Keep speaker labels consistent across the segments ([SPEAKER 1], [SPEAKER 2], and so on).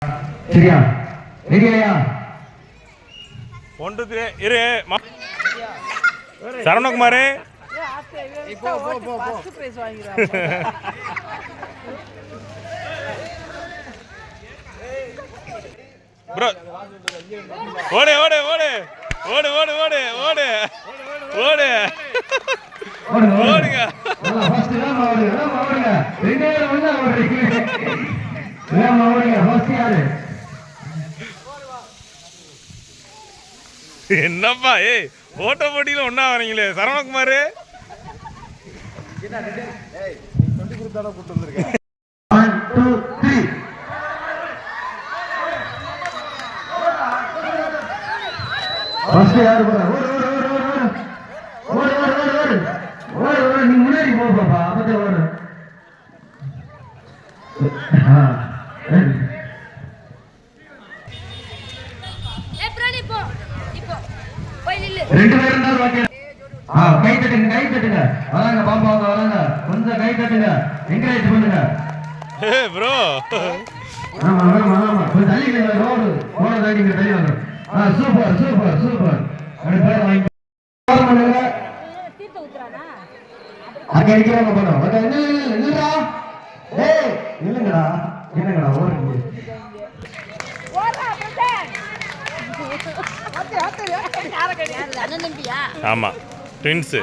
[SPEAKER 1] சரியா? ரெடியாயா?
[SPEAKER 2] ஒன்று இரு சரவணகுமார் ப்ரோ ஓடு ஓடு ஓடு ஓடு ஓடு ஓடு ஓடு ஓடு ஓடுங்க என்னப்பா ஏய் ஓட்ட போட்டியில ஒன்னா வரீங்களே சரவணகுமார்
[SPEAKER 1] நீ முன்னாடி போப்பா அப்பதான் ஓடு. ரெண்டு பேரும் கை தட்டுங்க கை தட்டுங்க வராங்க பாப்பா வராங்க கொஞ்சம் கை தட்டுங்க என்கரேஜ் பண்ணுங்க
[SPEAKER 2] ப்ரோ.
[SPEAKER 1] ஆமா ஆமா ஆமா கொஞ்சம் தள்ளி ரோடு ரோட தாண்டிங்க தள்ளி வாங்க. சூப்பர் சூப்பர் சூப்பர் அப்படி பேர் வாங்கி பண்ணுங்க. அங்க இருக்கிறவங்க பண்ணுவோம் இல்லடா ஏய் இல்லங்கடா என்னங்கடா ஓடுங்க
[SPEAKER 2] ஆமா ட்வின்ஸ்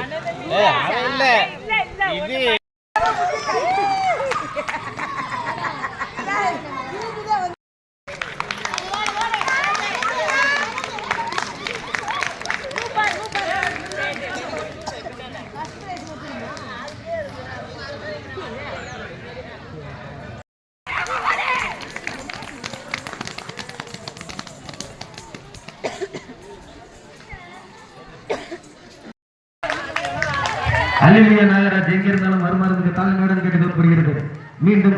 [SPEAKER 1] அல்லேலூயா. நாகராஜ் எங்க இருந்தாலும் மறுமருந்துக்கு தாழ்மையுடன் கேட்டுக்கொள்ளப்படுகிறது. மீண்டும்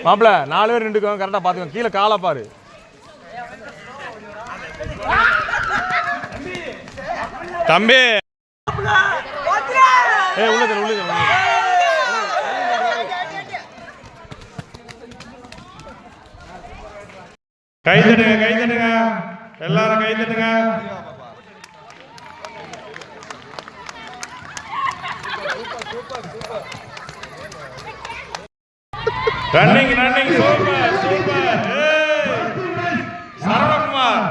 [SPEAKER 2] மாப்பிள்ள 4 பேர் நின்றுக்கோங்க கரெக்டா பாத்துக்கோங்க. கீழே காலை பாரு. தம்பி ஏ உள்ளது உள்ளது கை தட்டுங்க கை தட்டுங்க எல்லாரும் கை தட்டுங்க. Running running super super Saravanakumar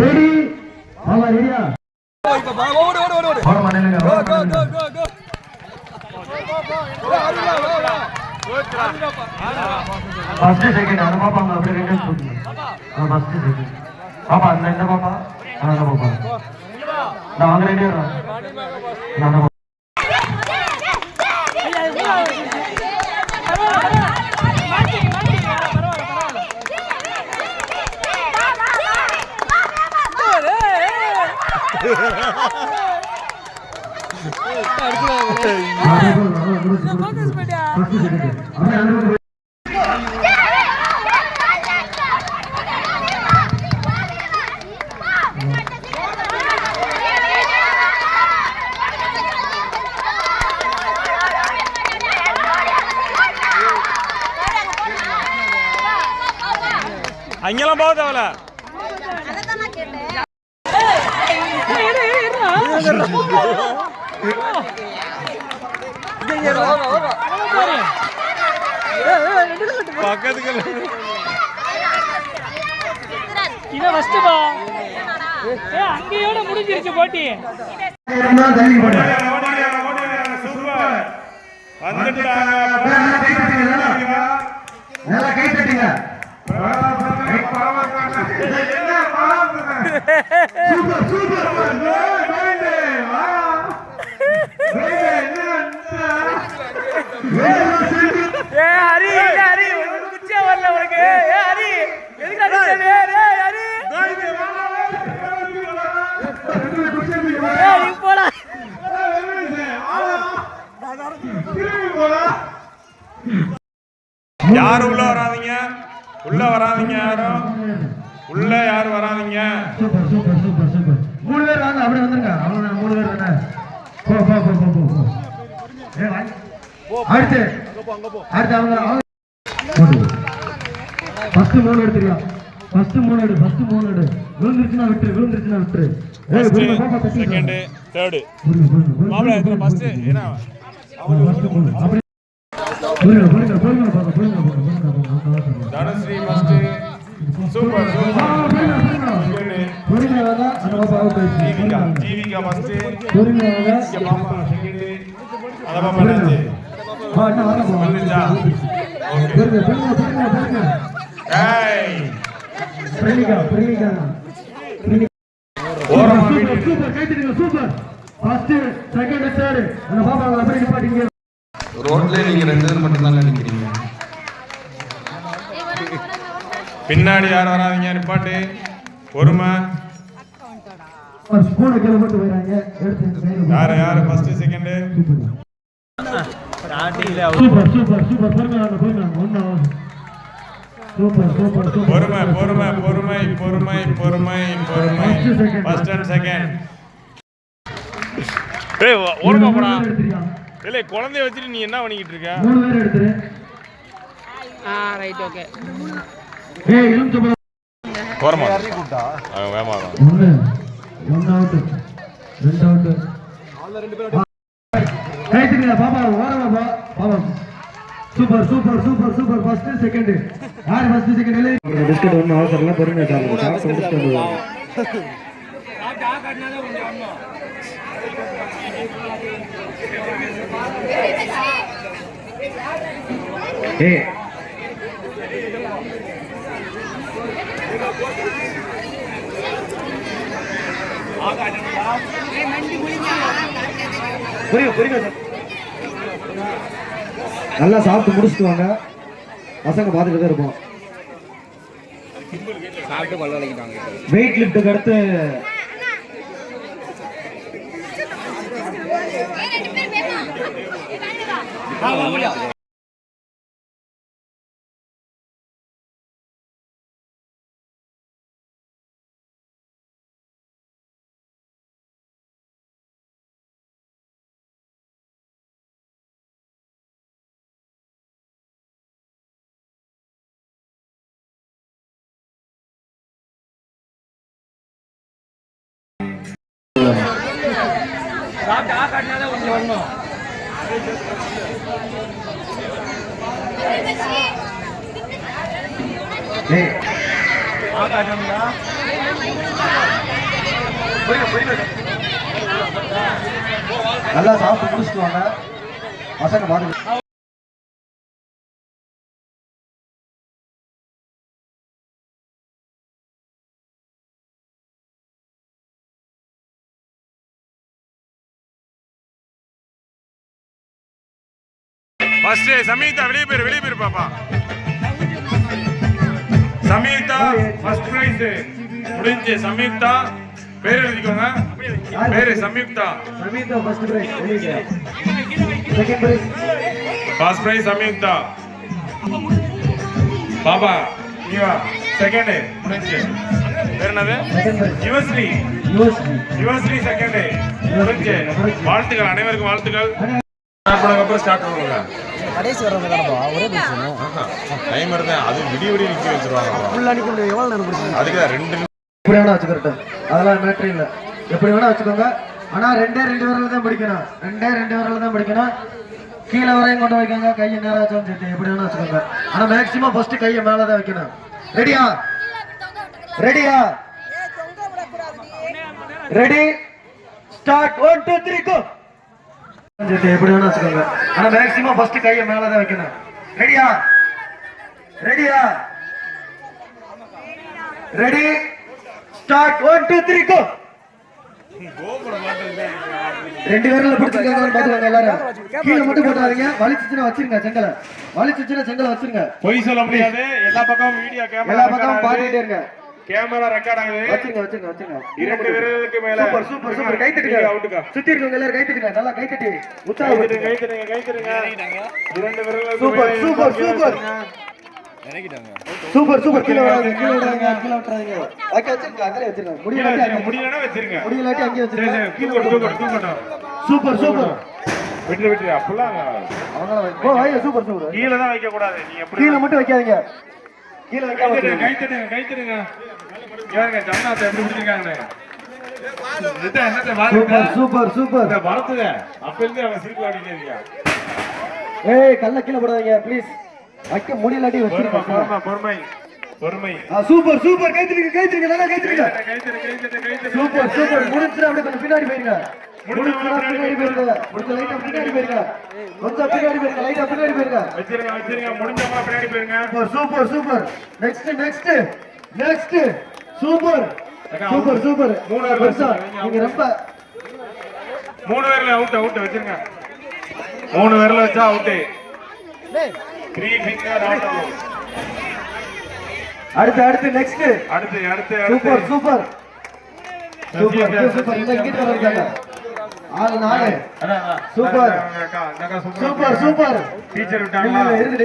[SPEAKER 1] ready ஆமா ரெடியா ஓடு ஓடு ஓடு ஓடு மண்ணுங்க ஃபர்ஸ்ட் செகண்ட் அத பாப்பாங்க அப்படியே ரெண்டு போடுங்க. ஃபர்ஸ்ட் செகண்ட் பாப்பா இந்த பாப்பா அந்த பாப்பா நான் வாங்க ரெடியா நான்
[SPEAKER 2] அங்கெல்லாம் போக தேவல. பக்கத்துக்கு
[SPEAKER 3] இவன் ஃபர்ஸ்ட் பா. அங்கேயோட முடிஞ்சிருச்சு போட்டி.
[SPEAKER 1] நல்லா கை தட்டுங்க. Super super.
[SPEAKER 3] ஹரி ஹரி குச்சே வரல உனக்கு. ஹரி எதுக்கு அடிச்சே? ஹரி நீ போடா.
[SPEAKER 2] யாரும் உள்ள வராதீங்க, உள்ள வராதீங்க, யாரும் உள்ள யாரும் வராதீங்க.
[SPEAKER 1] Super super super super. 3 பேர் வாங்க, அப்படியே வந்துருங்க. அவ்வளவுதான், 3 பேர் தானே. போ போ போ போ போ. அடுத்து அடுத்து அவங்க ஃபர்ஸ்ட் 3 எடுத்துக்கலாம். ஃபர்ஸ்ட் 3 எடு. விழுந்துருச்சுனா விட்டுரு.
[SPEAKER 2] Second, third. மாப்ள இதுல ஃபர்ஸ்ட் ஏனா அப்படி Dhanashree first. Super super. Jeevika first. பாப்பா செகண்ட். அத பாப்பா நெஞ்சு. வந்துச்சா? ஓகே. ஏய் ஓரமா வீடு.
[SPEAKER 1] சூப்பர் கைட்டிங்க. சூப்பர். ஃபர்ஸ்ட் செகண்ட் தேர்ட் அந்த பாப்பா அப்படியே நிப்பாட்டிங்க.
[SPEAKER 4] ரோட்ல நீங்க 2 பேர் மட்டும் தான் நிக்கிறீங்க.
[SPEAKER 2] பின்னாடி யாரும் வராதீங்க, நிப்பாட்டு. பொறுமை.
[SPEAKER 1] ஒரு ஸ்பூன் கீழ போட்டு போறாங்க. எடுத்து
[SPEAKER 2] யாரு first second.
[SPEAKER 1] Super super super. பொறுமை ஒண்ணு. Super super super. பொறுமை. First and second. ஏய் ஓரமா போடா. இல்ல குழந்தைய வச்சிட்டு நீ என்ன பண்ணிக்கிட்டு இருக்க? 3 பேர் எடுத்துரு.
[SPEAKER 3] Right okay.
[SPEAKER 1] ஏய் இலும் சோபா.
[SPEAKER 2] ஓரமா கூட்டா. அவன் வேமா வரான்.
[SPEAKER 1] 1 அவுட். 2 அவுட். ஆல்ல 2 பேர். கைட்டிங்க பாப்பா ஓரமா போ. பாப்பா super super super super. First second. யார் ஃபர்ஸ்ட் செகண்ட் இல்ல. பிஸ்கட் ஒண்ணு அவசரம்லாம் பொறுமையா சாப்பிடுங்க. ஏய் புரியுங்க சார். நல்லா சாப்பிட்டு முடிச்சுட்டு வாங்க. பசங்க பார்த்துட்டு தான் இருப்போம். வெயிட் லிஃப்ட்டுக்கு அடுத்து நல்லா சாப்பிட்டு முடிச்சுட்டு வாங்க. பசங்க பார்த்து
[SPEAKER 2] ஃபர்ஸ்ட் சமீதா வெளிய பேர் பாப்பா. சமீதா ஃபர்ஸ்ட் பிரைஸ் முடிஞ்சு. சமீதா பேர் எழுதிக்கோங்க. பேரு Sameetha.
[SPEAKER 1] First prize. Second prize.
[SPEAKER 2] First prize Sameetha. பாப்பா நீ வா. செகண்ட் முடிஞ்சு. பேர் என்னது? யுவஸ்ரீ செகண்ட் முடிஞ்சு. வாழ்த்துக்கள் அனைவருக்கும் வாழ்த்துக்கள். அப்புறம் ஸ்டார்ட் பண்ணுவாங்க.
[SPEAKER 5] கடைசி வரவங்க தானப்பா ஒரே பேசணும்.
[SPEAKER 2] டைம் இருந்தா அது விடிய நிக்க வச்சிருவாங்க.
[SPEAKER 5] ஃபுல் அடிக்க முடியும். எவ்வளவு நேரம் பிடிக்கும்?
[SPEAKER 2] அதுக்கு 2
[SPEAKER 1] எப்படி வேணா வச்சுக்கிறேன். அதெல்லாம் மேட்ரு இல்லை. எப்படி வேணா வச்சுக்கோங்க. ஆனா 2 விரல தான் பிடிக்கணும். 2 விரல தான் பிடிக்கணும். கீழே வரையும் கொண்டு வைக்கோங்க. கையை நேரம் வச்சாலும் சரி எப்படி வேணா வச்சுக்கோங்க. ஆனா மேக்சிமம் ஃபர்ஸ்ட் கையை மேல தான் வைக்கணும். ரெடியா? ரெடி ஸ்டார்ட் 1 2 3 கோ எப்படி வேணா வச்சுக்கோங்க ஆனா மேக்ஸிமம் ஃபர்ஸ்ட் கையை மேல தான் வைக்கணும் ரெடியா ரெடி ஸ்டார்ட் 1 2 3 கோ ரெண்டு பேர்ல பிடிச்சிருக்காங்க பாத்துக்கோங்க எல்லாரும் கீழே மட்டும் போட்டாதீங்க வலிச்சுச்சுனா வச்சிருங்க செங்கலை வச்சிருங்க
[SPEAKER 2] பொய் சொல்ல முடியாது எல்லா பக்கமும் வீடியோ
[SPEAKER 1] எல்லா பக்கமும் பாத்துக்கிட்டே இருங்க
[SPEAKER 2] கேமரா ரெக்கார்ட் ஆகுது
[SPEAKER 1] வச்சிருங்க
[SPEAKER 2] இரண்டு விரலுக்கு மேல
[SPEAKER 1] சூப்பர் கை தட்டுங்க
[SPEAKER 2] அவுட்டுக்கா
[SPEAKER 1] சுத்தி இருக்கவங்க எல்லாரும் கை தட்டுங்க நல்லா கை தட்டி உற்சாகப்படுத்துங்க
[SPEAKER 2] கை தட்டுங்க இரண்டு விரலுக்கு
[SPEAKER 1] சூப்பர் கீழ விடாதீங்க வச்சிருங்க அங்கலே வச்சிருங்க
[SPEAKER 2] முடியலனா வச்சிருங்க
[SPEAKER 1] முடியலாட்டி அங்கே வச்சிருங்க
[SPEAKER 2] தூக்கட்டும்
[SPEAKER 1] சூப்பர்
[SPEAKER 2] விட்டு அப்பலாம்
[SPEAKER 1] அவங்கள சூப்பர்
[SPEAKER 2] கீழ தான் வைக்க கூடாது நீங்க எப்படி
[SPEAKER 1] கீழ மட்டும் வைக்காதீங்க கீழ வைக்காம
[SPEAKER 2] கை தட்டுங்க யாருங்க ஜம்னாத்தை எப்படி பிடிச்சிருக்காங்க
[SPEAKER 1] சூப்பர்
[SPEAKER 2] வரத்துங்க அப்ப இருந்து அவன் சீட்டு ஆடிட்டே இருக்கான்
[SPEAKER 1] ஏய் கல்ல கீழ போடாதீங்க ப்ளீஸ் வைக்க முடியலாட்டி வச்சிருங்க
[SPEAKER 2] பொறுமை
[SPEAKER 1] சூப்பர் கை தட்டுங்க நல்லா கை தட்டுங்க சூப்பர் முடிஞ்சா அப்படியே கொஞ்சம் பின்னாடி போயிருங்க முடிஞ்சா பின்னாடி போயிருங்க கொஞ்சம் லைட்டா பின்னாடி போயிருங்க
[SPEAKER 2] வச்சிருங்க முடிஞ்சவங்க பின்னாடி போயிருங்க
[SPEAKER 1] சூப்பர் நெக்ஸ்ட் சூப்பர் மூணு பெருசா நீங்க ரொம்ப
[SPEAKER 2] மூணு பேர்ல அவுட் வச்சிருங்க மூணு பேர்ல வச்சா அவுட் 3 ஃபிங்கர் அவுட்
[SPEAKER 1] அடுத்து நெக்ஸ்ட்
[SPEAKER 2] அடுத்து
[SPEAKER 1] சூப்பர் இந்த கிட்ட வர்றாங்க ஆளு நாளே சூப்பர்
[SPEAKER 2] டீச்சர் விட்டாங்களா
[SPEAKER 1] இருக்கு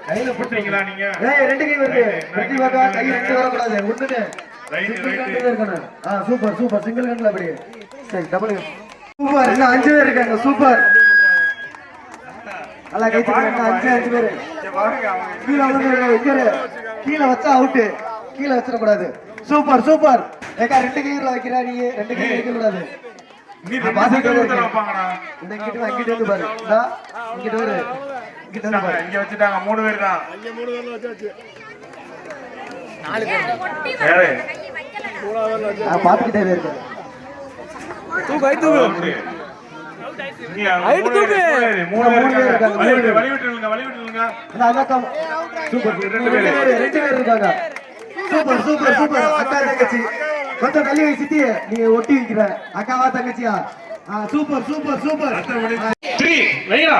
[SPEAKER 1] கையில
[SPEAKER 2] போட்டுறீங்களா நீங்க
[SPEAKER 1] ஏய் ரெண்டு கை வருது பிரதிவாகா கை ரெண்டு வர கூடாது ஒண்ணுனே ரைட் இருக்கணும் சூப்பர் சிங்கிள் கண்ல அப்படியே சரி டபுள் சூப்பர் இன்னும் 5 பேர் இருக்காங்க சூப்பர் நல்லா கை தட்டுங்க 5 பேர் கீழ வந்து கீழ வச்சா அவுட் கீழ வச்சிர கூடாது சூப்பர் ஏக்கா ரெண்டு கையில வைக்கிறா நீ ரெண்டு கை வைக்க கூடாது
[SPEAKER 2] நீ பாத்துட்டு வாங்கடா
[SPEAKER 1] இந்த கிட்ட வந்து பாரு டா இங்க வர
[SPEAKER 2] இங்க வச்சிட்டாங்க மூணு பேர் தான் அங்க மூணு பேர்ல வச்சாச்சு 4 பேர் வேற
[SPEAKER 1] நான் பாத்துட்டே இருக்கேன்
[SPEAKER 2] தூக்கு மூணு பேர் இருக்காங்க வலி விட்டுருங்க
[SPEAKER 1] சூப்பர் ரெண்டு பேர் இருக்காங்க சூப்பர் அக்கா தங்கச்சி கொஞ்சம் தள்ளி வை சித்தி நீ ஒட்டி வைக்கிற அக்காவா தங்கச்சியா சூப்பர்
[SPEAKER 2] 3 வைடா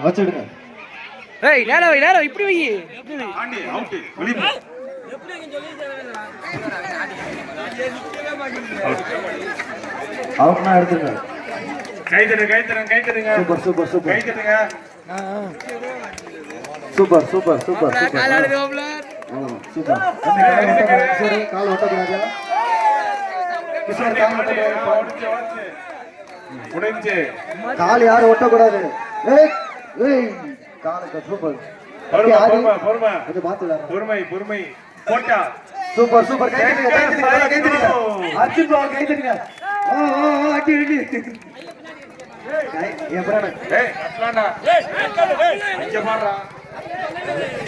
[SPEAKER 1] வச்சிடுங்க
[SPEAKER 3] ஏய் நேரா இப்படி வை
[SPEAKER 2] ஆண்டி அவுட் வெளிய போ
[SPEAKER 1] அவுட்னா எடுத்துங்க
[SPEAKER 2] கை தட்டுங்க
[SPEAKER 1] சூப்பர்
[SPEAKER 2] கை தட்டுங்க
[SPEAKER 1] சூப்பர்
[SPEAKER 3] கால் ஆடுறோம்ல
[SPEAKER 1] சூப்பர் கால் ஓட்டக்கூடாது கிஷோர் கால் ஓட்டக்கூடாது
[SPEAKER 2] முடிஞ்சு
[SPEAKER 1] கால் யாரும் ஓட்டக்கூடாது ஏய் காலுக்கு சூப்பர்
[SPEAKER 2] பொறுமை
[SPEAKER 1] கொஞ்சம் பாத்துக்கலாம்
[SPEAKER 2] பொறுமை போட்டா
[SPEAKER 1] சூப்பர் கை தட்டுங்க அர்ஜுன் பால் கை தட்டுங்க அடி எப்பறானே
[SPEAKER 2] ஏய் அஸ்லாண்டா இங்க பாறா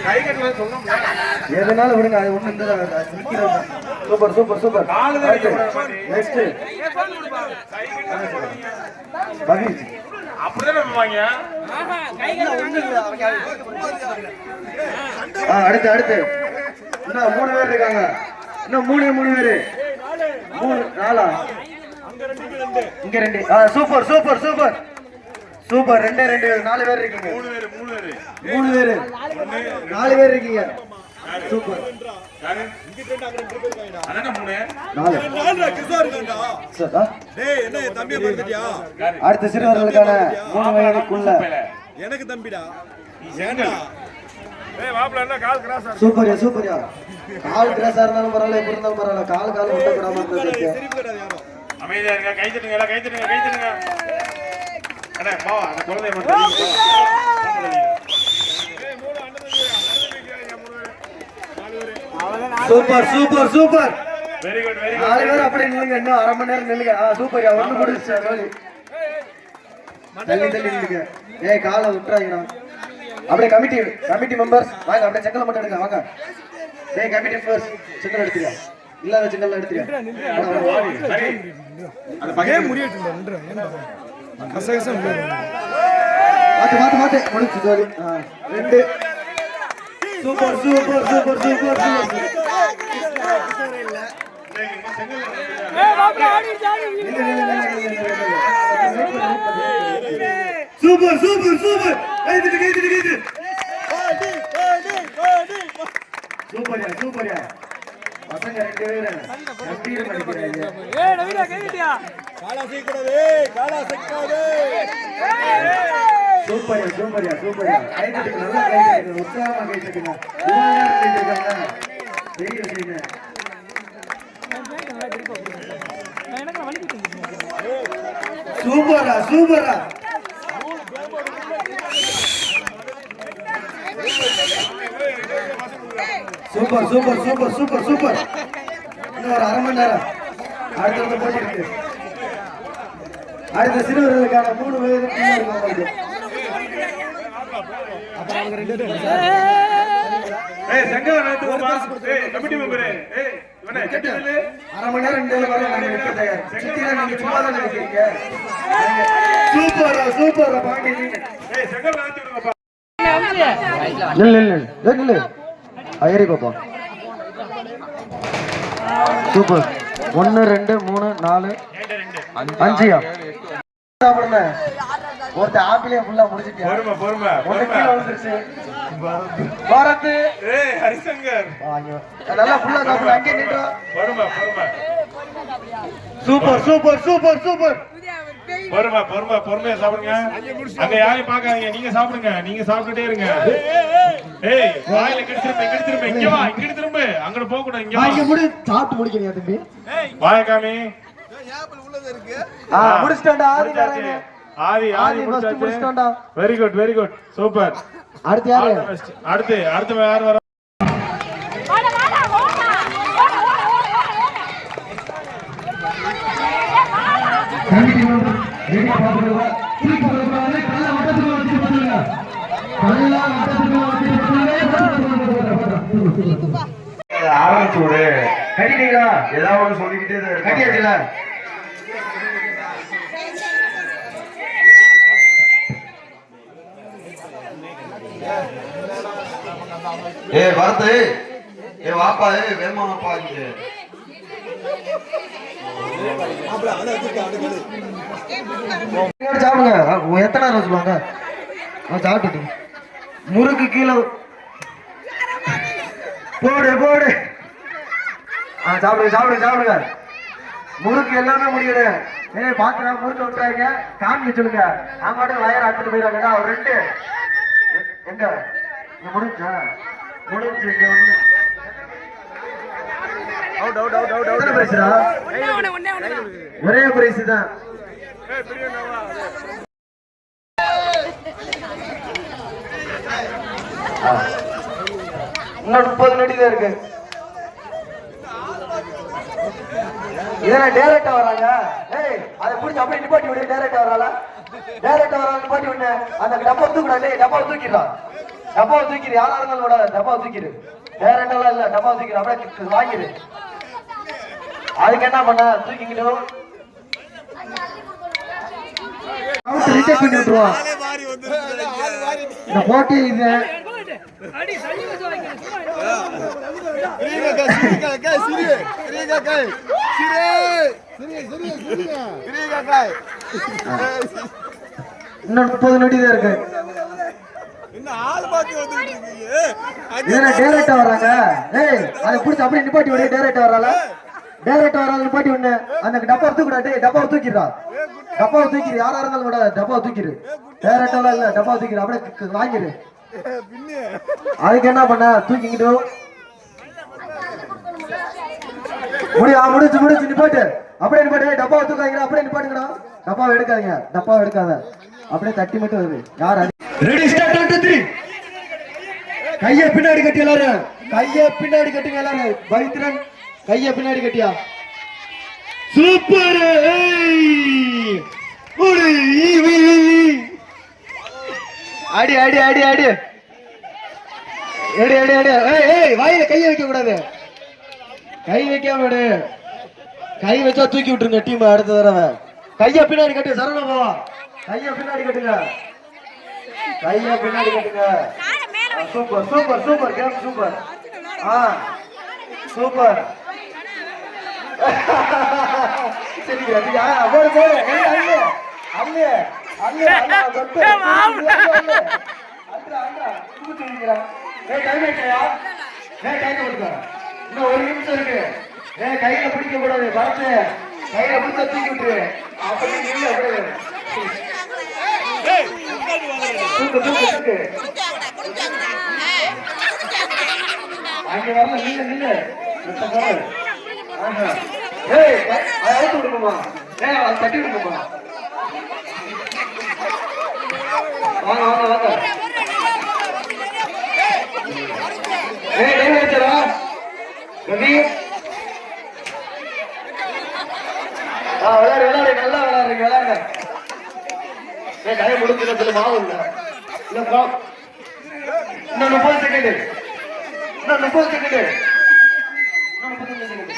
[SPEAKER 2] கை கட்டல சொல்லணும்
[SPEAKER 1] எதனால விடுங்க அது ஒண்ணு இந்த சூப்பர்
[SPEAKER 2] கால் தான்
[SPEAKER 1] நெக்ஸ்ட் பகீர்
[SPEAKER 2] அப்படியே பண்ணுவாங்க
[SPEAKER 1] அடுத்து இன்னும் 3 பேர் இருக்காங்க இன்னும் 3 பேர் 4 இங்க 2 சூப்பர் 2 4 பேர் இருக்கீங்க 3 பேர் 4 பேர் இருக்கீங்க சூப்பர்
[SPEAKER 2] யாரு அண்ணா 3
[SPEAKER 1] 4
[SPEAKER 2] கிஷோர் இருக்கடா
[SPEAKER 1] சதா
[SPEAKER 2] டேய் என்ன தம்பியை பார்த்துட்டியா
[SPEAKER 1] அடுத்த சிறுவர்களுக்கான 3 வயதுக்குள்ள
[SPEAKER 2] எனக்கு தம்பிடா ஏண்டா ஏய் மாப்ள என்ன கால் கிராஸ் ஆ
[SPEAKER 1] சூப்பர்யா கால் கிராஸா இருந்தாலும் பரவாயில்ல எப்படி இருந்தாலும் பரவாயில்ல கால் விட்ட கூடாம இருந்தது
[SPEAKER 2] அமைதியா இருங்க கை தட்டுங்க அண்ணா பா அந்த குழந்தைய மட்டும்
[SPEAKER 1] சூப்பர்
[SPEAKER 2] வெரி குட்
[SPEAKER 1] 4 பேர் அப்படியே நில்லுங்க இன்னும் அரை மணி நேரம் நில்லுங்க சூப்பர்யா ஒண்ணு முடிச்சு தள்ளி நில்லுங்க ஏய் காலை விட்டுறாங்கடா அப்படியே கமிட்டி மெம்பர்ஸ் வாங்க அப்படியே செங்கல் மட்டும் எடுங்க வாங்க டேய் கமிட்டி மெம்பர்ஸ் செங்கல் எடுத்துங்க இல்லாத சின்னலாம் எடுத்துக்க மாத்து முடிச்சு ஜோலி 2 super super super super super super super கைது சூப்பர்யா சூப்பர்யா பசங்க 2 பேரும் கம்பீரம் அடிக்கிறாங்க சூப்பர்யா சூப்பர்யா சூப்பர்யா கைதுக்கு நல்லா கைதுக்கு உற்சாகமா கைதுக்குங்க வெயில் செய்யுங்க சூப்பரா சூப்பரா super super super super super இன்னும் ஒரு 1/2 மணி நேரம் அடுத்த போட்டி இருக்கு அடுத்த சிறுவர்களுக்கான 3 வயது உங்களுக்கு
[SPEAKER 2] கமிட்டி மெம்பர்
[SPEAKER 1] 1/2 மணி நேரம் 2 வரை நாங்க நிக்க தயார் சித்தில நீங்க சும்மா தான் நிக்கிறீங்க சூப்பரா சூப்பரா பாண்டி நீங்க
[SPEAKER 2] செங்கல் நடத்தி விடுங்கப்பா
[SPEAKER 1] இல்ல ஐயரி பாப்பா சூப்பர் 1 2 3 4 5 சாப்பிடுங்க ஒருத்த ஆப்பிளே ஃபுல்லா முடிச்சிட்டியா
[SPEAKER 2] பொறுமை
[SPEAKER 1] ஒண்ணு கீழ விழுந்துருச்சு பாரத்
[SPEAKER 2] ஹரிசங்கர்
[SPEAKER 1] நல்லா ஃபுல்லா சாப்பிடு அங்கே நின்றா
[SPEAKER 2] பொறுமை
[SPEAKER 1] சூப்பர் சூப்பர் சூப்பர் சூப்பர்
[SPEAKER 2] பொறுமையா சாப்பிடுங்க அங்க யாரையும் பாக்காதீங்க நீங்க சாப்பிடுங்க நீங்க சாப்பிட்டுட்டே இருங்க ஏய் வாயில கெடுத்துருப்ப இங்க வா இங்க திரும்ப அங்க போக கூடாது இங்க வா
[SPEAKER 1] இங்க முடி சாப்பிட்டு முடிக்கறியா தம்பி
[SPEAKER 2] வாயகாமி
[SPEAKER 1] முடிச்சிட்டடா ஆதி முடிச்சிட்டடா
[SPEAKER 2] வெரி குட் சூப்பர்
[SPEAKER 1] அடுத்து யாரு
[SPEAKER 2] அடுத்து யார் வர ஆரம்பிச்சு விடு
[SPEAKER 1] கட்டிட்டீங்களா
[SPEAKER 2] ஏதாவது ஒண்ணு சொல்லிக்கிட்டே தான்
[SPEAKER 1] கட்டியாச்சுல
[SPEAKER 4] வரது வாப்பா வேமா வாப்பா இங்க
[SPEAKER 1] சாப்பிடுங்க எத்தனை நேரம் சொல்லுவாங்க சாப்பிட்டு முறுக்கு கீழே போடு சாப்பிடுங்க முறுக்கு எல்லாமே முடியுது பாக்குறா முறுக்கு விட்டுறாங்க காமிக்க சொல்லுங்க அவங்க மட்டும் வயர் ஆக்கிட்டு போயிடாங்க அவர் 2 எங்க முடிஞ்சு இங்க ஒரே பிரைஸ் தான் இன்னும் 30 நொடி தான் இருக்கு இதெல்லாம் டைரக்டா வராங்க அதை பிடிச்சி அப்படியே நிப்பாட்டி விடு டைரக்டா வராளா நிப்பாட்டி விடு அந்த டப்பா தூக்குறாங்க டப்பாவை தூக்கிடு யாரா இருந்தாலும் விட டப்பாவை தூக்கிடு டைரக்டாலாம் இல்ல டப்பாவை தூக்கிடு அப்படியே வாங்கிடு அதுக்கு என்ன பண்ண தூக்கிக்கிட்டு ரிஜெக்ட் பண்ணி விட்டுருவான் இந்த போட்டி இது இன்னும் 30 நொடி தான் இருக்கு டைரக்டா வர்றாங்க அதை பிடிச்சி அப்படியே நிப்பாட்டி விட டைரக்டா வரால நிப்பாட்டி விட அந்த டப்பாவை தூக்கிடாட்டே டப்பாவை தூக்கிடுறா டப்பாவை தூக்கிடு யாரா இருந்தாலும் விட டப்பாவை தூக்கிடு டைரக்டாலாம் இல்ல டப்பாவை தூக்கிடு அப்படியே வாங்கிடு அதுக்கு என்ன பண்ண தூக்கிக்கிட்டு முடிச்சு நிப்பாட்டு அப்படியே நிப்பாட்டு டப்பாவை தூக்காதீங்க அப்படியே நிப்பாட்டுங்கடா டப்பாவை எடுக்காத அப்படியே தட்டி மட்டும் வருது யார் ரெடி ஸ்டார்ட் 1 2 3 கையை பின்னாடி கட்டுங்க எல்லாரும் பவித்ரன் கையை பின்னாடி கட்டியா சூப்பர் அடி வாயில கையை வைக்க கூடாது கை வைக்காம விடு. கை வச்சா தூக்கி விட்டுருங்க டீம் அடுத்த தடவை. கைய பின்னாடி கட்டு சரவணா பாவா. கைய பின்னாடி கட்டுங்க. கைய பின்னாடி கட்டுங்க. Super super super game super. Super. சரி அப்படியா போடு போடு. கை அள்ளு அள்ளு அள்ளு அள்ளு அள்ளு அண்டா தூக்கிடுங்கடா. டைம் ஆயிட்டயா? டைம் கொடுங்க. இன்னும் 1 நிமிஷம் இருக்கு. கையில பிடிக்க கூடாது. பார்த்து கையில பிடிச்சா தூக்கி விட்டுரு. அப்படி இல்ல அப்படியே தூக்கு தூக்கு தூக்கு. அங்க வரல நில்லு நில்லு. அவுத்து விடுமா? அது தட்டி விடுமா? வாங்க வாங்க வாங்க. டைம் ஆயிடுச்சா? ரவி விளையாடு விளையாடு நல்லா விளையாடுறீங்க விளையாடுங்க. டைம் முடிஞ்சுன்னு சொல்லி மாவு இல்லை. இன்னும் 30 செகண்ட். இன்னும் 30 செகண்ட். இன்னும் 35 செகண்ட்.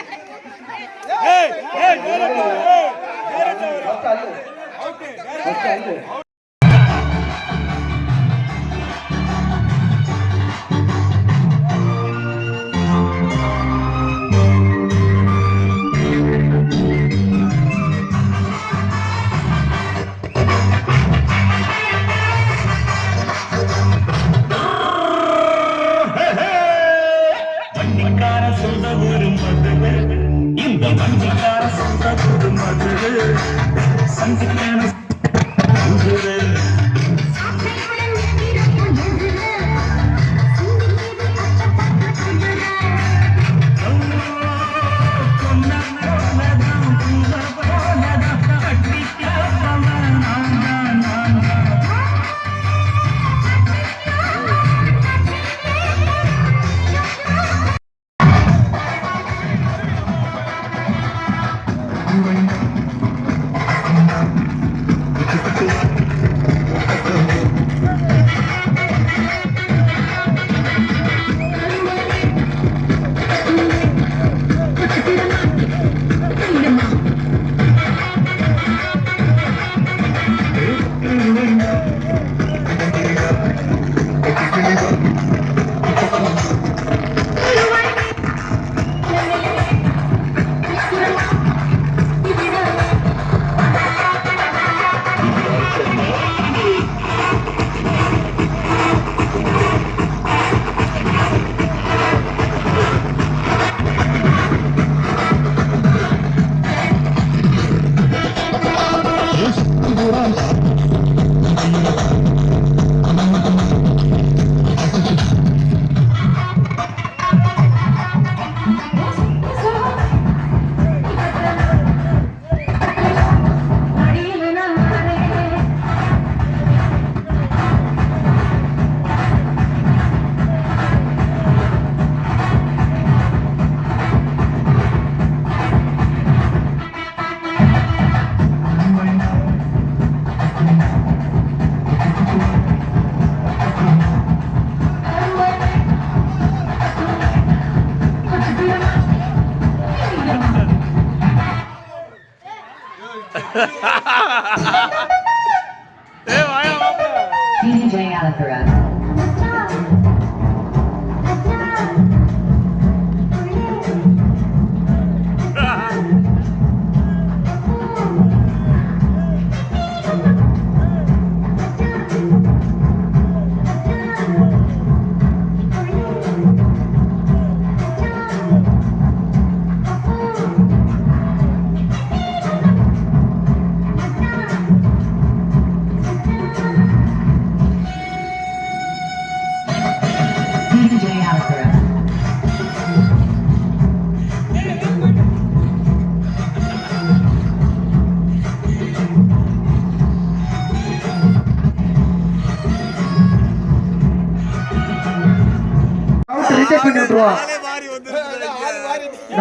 [SPEAKER 6] DJ Alakara.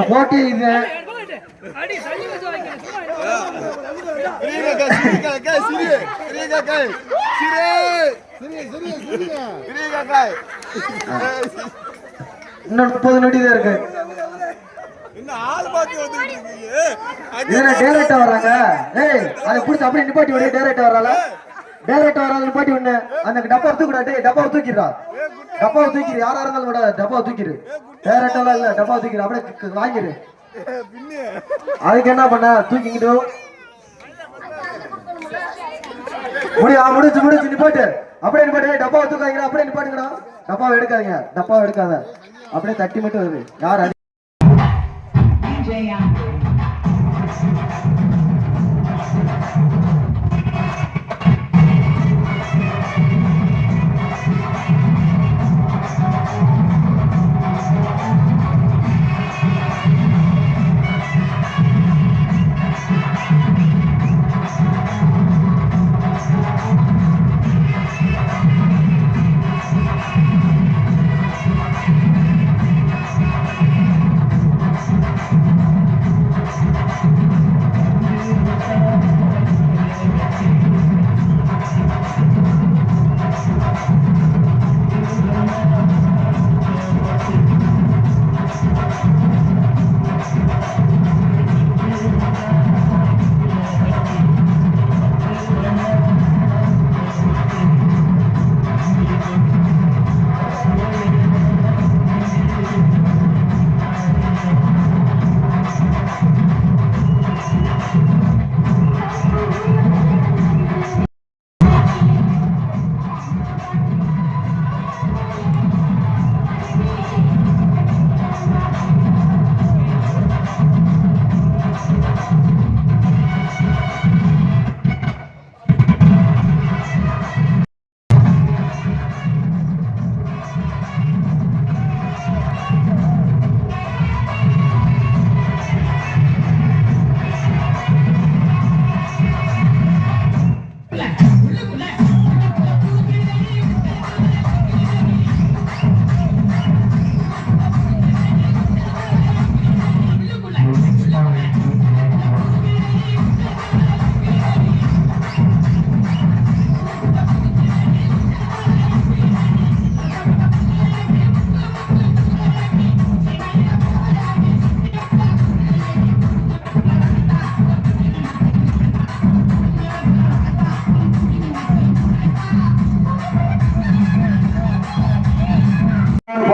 [SPEAKER 1] போட்டி இது இன்னும் 30 நொடி தான் இருக்கு. டேரக்டா வர்றாங்க. ஏய் அதை பிடிச்சி அப்படியே நிப்பாட்டி விடு. டேரக்டா வரால நிப்பாட்டி விடு. அந்த டப்பாவை தூக்குடா. டேய் டப்பாவை தூக்கிடுறா. டப்பாவை தூக்கிடு. யாரா இருந்தாலும் விட டப்பாவை தூக்கிடு. டேரக்டாலாம் இல்ல, டப்பாவை தூக்கிடு. அப்படியே வாங்கிடு. அதுக்கு என்ன பண்ண? தூக்கிக்கிட்டு முடிச்சு நிப்பாட்டு. அப்படியே நிப்பாட்டு. டப்பாவை தூக்காதீங்க. அப்படியே நிப்பாட்டுங்கடா. டப்பாவை எடுக்காதீங்க. டப்பாவை எடுக்காத. அப்படியே தட்டி மட்டும் வருது. யார்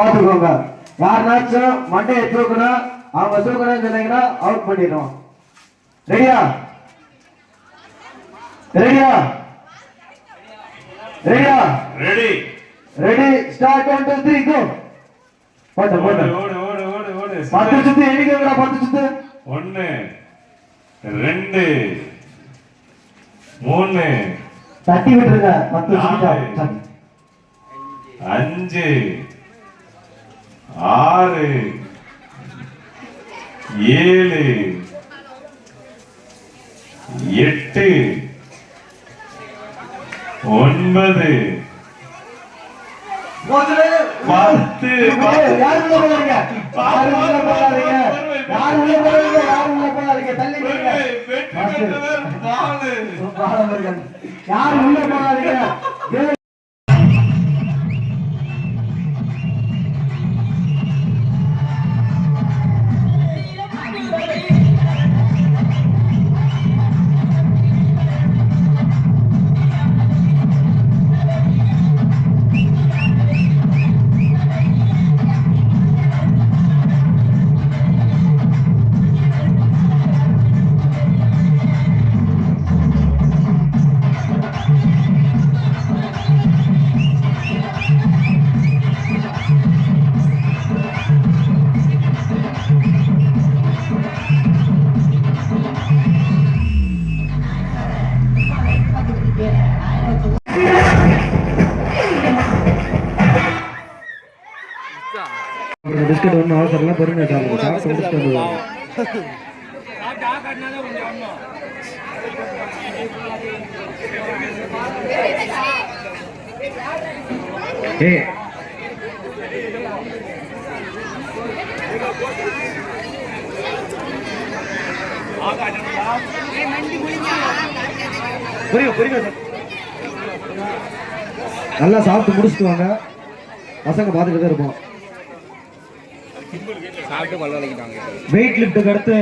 [SPEAKER 1] பாத்துக்கோங்க. யாருனாச்சும் மண்டையை தூக்கணும், அவங்க தூக்கணும்னு சொன்னீங்கன்னா அவுட் பண்ணிடுவோம். ரெடியா? Ready start. 1 2 3 கோ. போடு 10 சுத்து எண்ணிக்கங்கடா. 10 சுத்து.
[SPEAKER 2] 1 2 3
[SPEAKER 1] தட்டி விட்டுருங்க. 10 சுத்து.
[SPEAKER 2] 5 6 7 8 9 10
[SPEAKER 1] யாரு உள்ள போறீங்க? தள்ளி யாரு உள்ள போறாதீங்க. பிஸ்கட் ஒன்றும் அவசரம்லாம் பொறுமையாக சாப்பிடுவோம். ஏய் புரியுங்க சார். நல்லா சாப்பிட்டு முடிச்சுட்டு வாங்க. பசங்க பார்த்துட்டு தான் இருப்போம்.
[SPEAKER 3] சாப்பிட்டு பல்ல வலிக்கிட்டாங்க.
[SPEAKER 1] வெயிட் லிஃப்ட்டுக்கு அடுத்து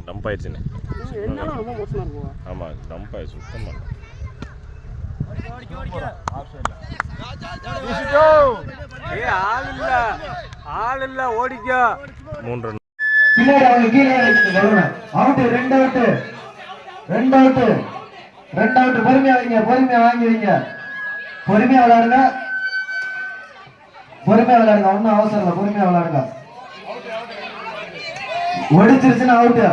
[SPEAKER 2] டம்ப் ஆயிடுச்சுண்ணே. ஆமாம் டம்ப் ஆயிடுச்சு சுத்தமாக.
[SPEAKER 3] ஆள் இல்ல ஓடிக்கோ.
[SPEAKER 2] 3 ரன்.
[SPEAKER 1] பின்னாடி அவங்க கீழே அவுட். 2 அவுட். பொறுமையா வாங்கி வைங்க. பொறுமையா விளையாடுங்க. ஒன்னும் அவசரம் இல்லை. பொறுமையா விளையாடுங்க. ஒடிச்சிருச்சுன்னா அவுட்.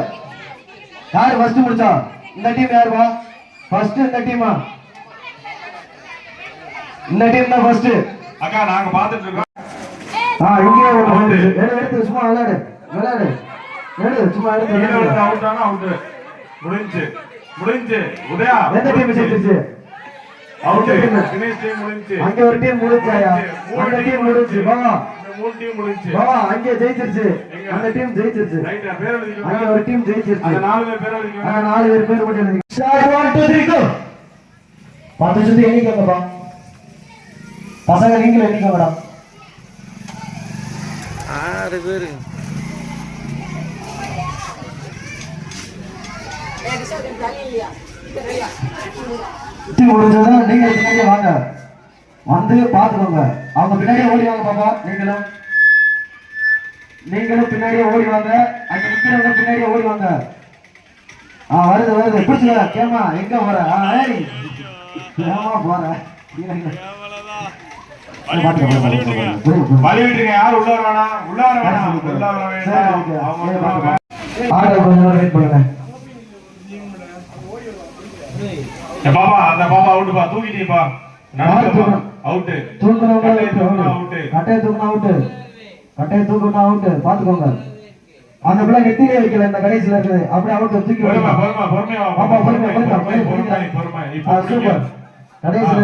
[SPEAKER 1] யாரு ஃபர்ஸ்ட் முடிச்சா? இந்த டீம் யாருப்பா ஃபர்ஸ்ட்? இந்த டீமா? இந்த டீம் தான் ஃபர்ஸ்ட்.
[SPEAKER 2] அக்கா நாங்க பாத்துட்டு இருக்கோம்.
[SPEAKER 1] இங்கே எடுத்து சும்மா விளையாடு. சும்மா எடுத்து
[SPEAKER 2] அவுட் ஆனா அவுட். முடிஞ்சு உதயா
[SPEAKER 1] எந்த டீம் ஜெயிச்சிருச்சு?
[SPEAKER 2] அவுட். தினேஷ் டீம் முடிஞ்சு.
[SPEAKER 1] அங்க ஒரு டீம் முடிஞ்சாயா? அந்த டீம் முடிஞ்சு. பாவா
[SPEAKER 2] 3 டீம் முடிஞ்சு.
[SPEAKER 1] பாவா அங்க ஜெயிச்சிருச்சு. அந்த டீம் ஜெயிச்சிருச்சு.
[SPEAKER 2] ரைட்டா பேர் எழுதிக்கோங்க.
[SPEAKER 1] அங்க ஒரு டீம் ஜெயிச்சிருச்சு.
[SPEAKER 2] அந்த 4 பேர் பேர் எழுதிக்கோங்க.
[SPEAKER 1] அந்த 4 பேர் பேர் மட்டும் எழுதிக்கோங்க. ஸ்டார்ட் 1 2 3 கோ. 10 சுத்தி எண்ணிக்கோங்கப்பா. பசங்க நீங்களும் எண்ணிக்கோங்கடா.
[SPEAKER 3] 6 பேர்.
[SPEAKER 1] முடிஞ்சதும் நீங்க பின்னாடியே வாங்க. வந்து பாத்துக்கோங்க. அவங்க பின்னாடியே ஓடி வாங்க பாப்பா. நீங்களும் பின்னாடியே ஓடி வாங்க. அங்க நிக்கிறவங்க பின்னாடியே ஓடி வாங்க. வருது பிடிச்சுக்க. கேமா எங்க போற? கேமா போற.
[SPEAKER 2] வழிவிட்டுங்க. யாரும் உள்ள வர வேணாம்.
[SPEAKER 1] ஆர்டர் கொஞ்ச நேரம் வெயிட் பண்ணுங்க.
[SPEAKER 2] பாபா அந்த பாபா அவுட்பா. தூக்கிட்டீங்கப்பா. அவுட்.
[SPEAKER 1] கட்டையை தூக்கணும் அவுட். பாத்துக்கோங்க. அந்த பிள்ளை நெத்திலே வைக்கல. இந்த கடைசியில இருக்குது. அப்படியே அவுட் தூக்கி
[SPEAKER 2] பொறுமையா
[SPEAKER 1] சூப்பர். கடைசியில